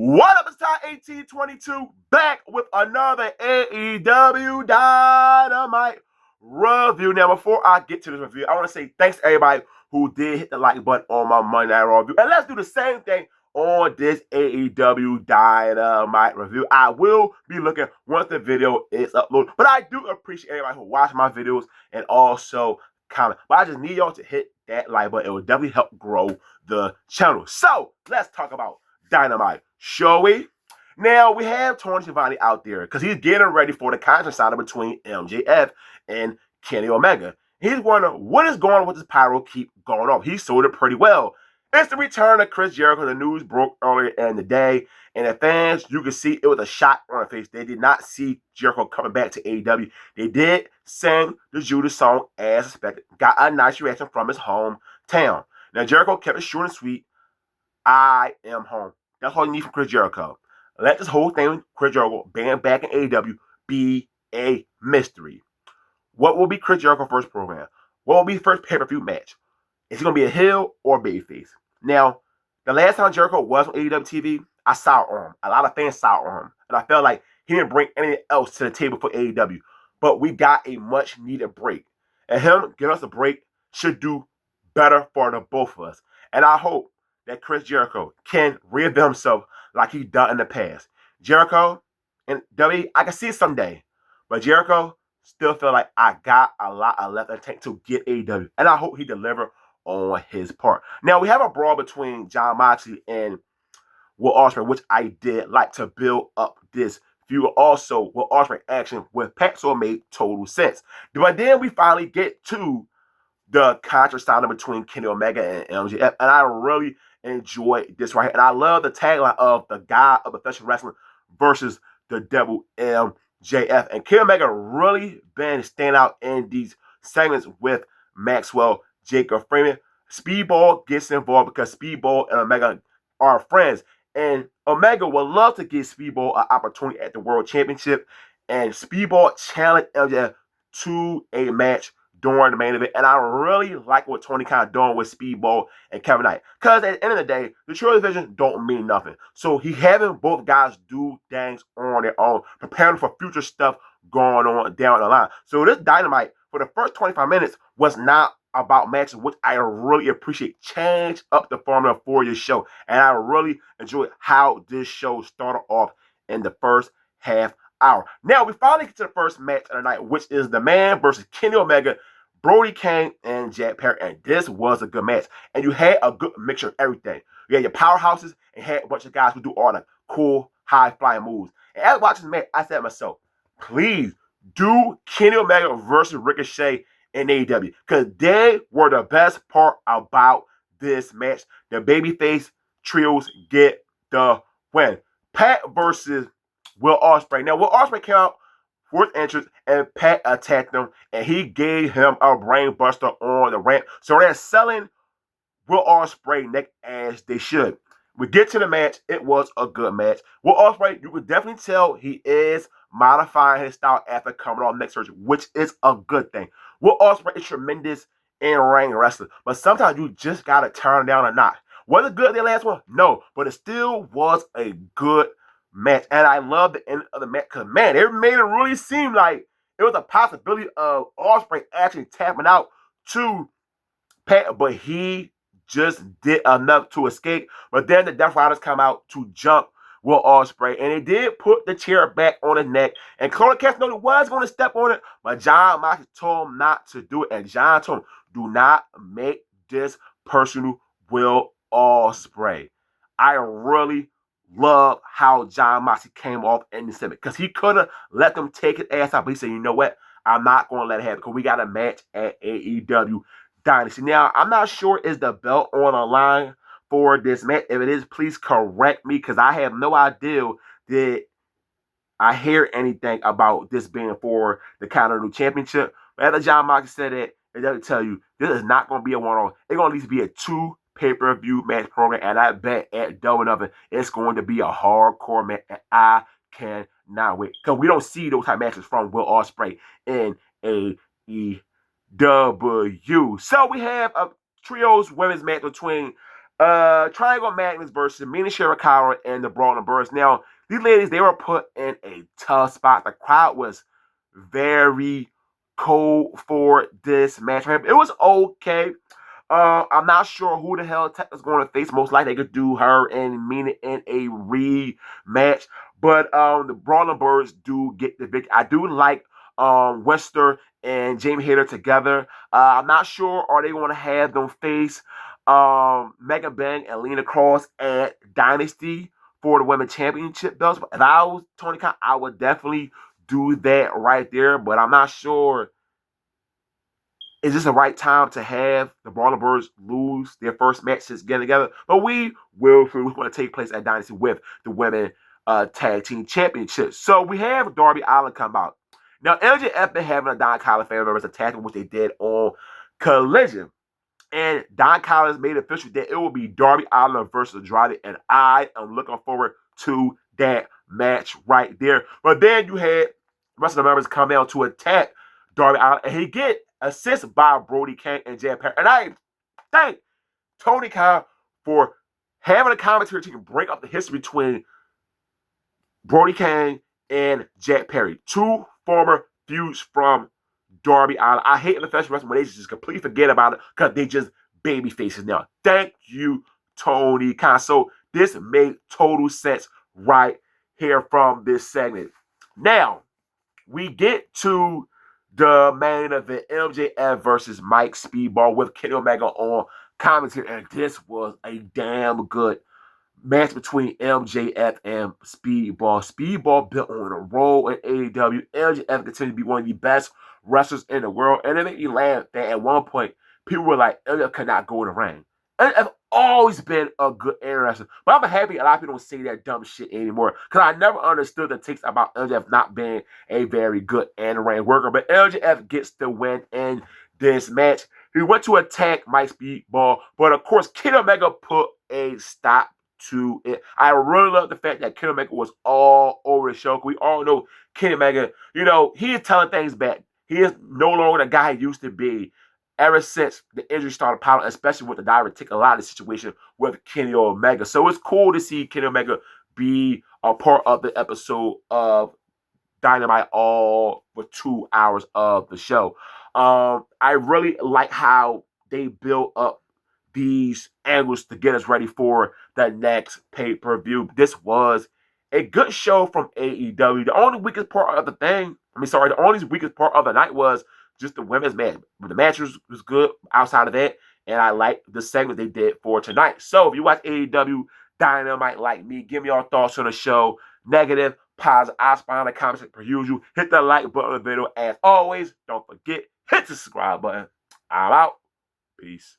What up, it's Time 1822 back with another AEW Dynamite review. Now, before I get to this review, I want to say thanks to everybody who did hit the like button on my Monday Night Raw review. And let's do the same thing on this AEW Dynamite review. I will be looking once the video is uploaded. But I do appreciate everybody who watched my videos and also comment. But I just need y'all to hit that like button. It will definitely help grow the channel. So, let's talk about Dynamite, shall we? Now, we have Tony Schiavone out there because he's getting ready for the contract signing between MJF and Kenny Omega. He's wondering what is going on with this pyro keep going off. He sold it pretty well. It's the return of Chris Jericho. The news broke earlier in the day, and the fans, you can see it was a shot on their face. They did not see Jericho coming back to AEW. They did sing the Judas song as expected. Got a nice reaction from his hometown. Now, Jericho kept it short and sweet. I am home. That's all you need from Chris Jericho. Let this whole thing with Chris Jericho being back in AEW be a mystery. What will be Chris Jericho's first program? What will be his first pay-per-view match? Is he going to be a heel or a babyface? Now, the last time Jericho was on AEW TV, I saw it on him. A lot of fans saw it on him. And I felt like he didn't bring anything else to the table for AEW. But we got a much-needed break. And him giving us a break should do better for the both of us. And I hope that Chris Jericho can reinvent himself like he's done in the past. Jericho and W, I can see it someday. But Jericho still feel like I got a lot of left in the tank to get AEW. And I hope he deliver on his part. Now, we have a brawl between Jon Moxley and Will Ospreay, which I did like to build up this feud. Also, Will Ospreay action with Pat, so it made total sense. But then we finally get to the contract signing between Kenny Omega and MJF. And I really enjoyed this right here. And I love the tagline of the God of professional wrestling versus the devil MJF. And Kenny Omega really been standing out in these segments with Maxwell Jacob Freeman. Speedball gets involved because Speedball and Omega are friends. And Omega would love to give Speedball an opportunity at the World Championship. And Speedball challenged MJF to a match during the main event. And I really like what Tony kind of doing with Speedball and Kevin Knight. Because at the end of the day, the Trio Division don't mean nothing. So he having both guys do things on their own, preparing for future stuff going on down the line. So this Dynamite, for the first 25 minutes, was not about matches, which I really appreciate. Change up the formula for your show. And I really enjoyed how this show started off in the first half hour. Now, we finally get to the first match of the night, which is The Man versus Kenny Omega, Brody King, and Jack Perry. And this was a good match. And you had a good mixture of everything. You had your powerhouses and had a bunch of guys who do all the cool, high-flying moves. And as I watched this match, I said to myself, please do Kenny Omega versus Ricochet in AEW, because they were the best part about this match. The babyface trios get the win. Pat versus Will Ospreay. Now, Will Ospreay came out fourth entrance, and Pat attacked him, and he gave him a brain buster on the ramp. So they're selling Will Ospreay neck as they should. We get to the match. It was a good match. Will Ospreay, you could definitely tell he is modifying his style after coming off neck surgery, which is a good thing. Will Ospreay is tremendous in-ring wrestler, but sometimes you just got to turn down a notch. Was it good the last one? No, but it still was a good match. And I love the end of the match because, man, it made it really seem like it was a possibility of Ospreay actually tapping out to Pat, but he just did enough to escape. But then the Death Riders come out to jump Will Ospreay, and they did put the chair back on his neck. And Cody Castanoli was going to step on it, but Jon Moxley told him not to do it. And Jon told him, do not make this personal, Will Ospreay. I really love how Jon Moxley came off in the segment, because he could have let them take his ass out, but he said, you know what? I'm not going to let it happen because we got a match at AEW Dynasty. Now, I'm not sure is the belt on the line for this match. If it is, please correct me, because I have no idea that I hear anything about this being for the Continental Championship. But after Jon Moxley said it doesn't tell you this is not going to be a one-off. It's going to at least be a 2 pay-per-view match program, and I bet at Double or Nothing it's going to be a hardcore match, and I cannot wait, because we don't see those type of matches from Will Ospreay in AEW. So we have a trios women's match between Triangle Magnus versus Mina Shirakawa and the Brawling Birds. Now, these ladies, they were put in a tough spot. The crowd was very cold for this match. It was okay. I'm not sure who the hell Tech is going to face. Most likely they could do her and Mina in a rematch. But the Brawling Birds do get the victory. I do like Wester and Jamie Hayter together. I'm not sure are they going to have them face Megan Bang and Lena Cross at Dynasty for the women's championship belts. But if I was Tony Khan, I would definitely do that right there. But I'm not sure, is this the right time to have the Brawling Birds lose their first match since getting together? But we will see what's going to take place at Dynasty with the women tag team championships. So we have Darby Allin come out. Now, LJF been having a Don Callis fan members attacking, which they did on Collision. And Don Callis made it official that it will be Darby Allin versus Andrade, and I am looking forward to that match right there. But then you had the rest of the members come out to attack Darby Allin, and he get assist by Brody King and Jan Perry. And I thank Tony Khan for having a commentary to break up the history between Brody King and Jack Perry, two former feuds from Darby Allin. I hate in the professional wrestling when they just completely forget about it because they just baby faces now. Thank you, Tony Khan. So this made total sense right here from this segment. Now, we get to the main event, MJF versus Mike Speedball with Kenny Omega on commentary, and this was a damn good match between MJF and Speedball. Speedball built on a roll in AEW. MJF continued to be one of the best wrestlers in the world, and it made me laugh that at one point people were like, MJF could not go in the ring. MJF always been a good wrestler, but I'm happy a lot of people don't say that dumb shit anymore because I never understood the takes about MJF not being a very good in-ring worker. But MJF gets the win in this match. He went to attack Mike Speedball, but of course, Kenny Omega put a stop to it. I really love the fact that Kenny Omega was all over the show. We all know Kenny Omega, he is telling things back. He is no longer the guy he used to be ever since the injury started piling, especially with the diverticulitis situation with Kenny Omega. So it's cool to see Kenny Omega be a part of the episode of Dynamite all for 2 hours of the show. I really like how they build up these angles to get us ready for the next pay-per-view. This was a good show from AEW. The only weakest part of the only weakest part of the night was just the women's match. But the match was good outside of that, and I like the segment they did for tonight. So if you watch AEW Dynamite like me, give me your thoughts on the show. Negative, positive, I spy in the comments per usual. Hit the like button on the video. As always, don't forget, hit the subscribe button. I'm out. Peace.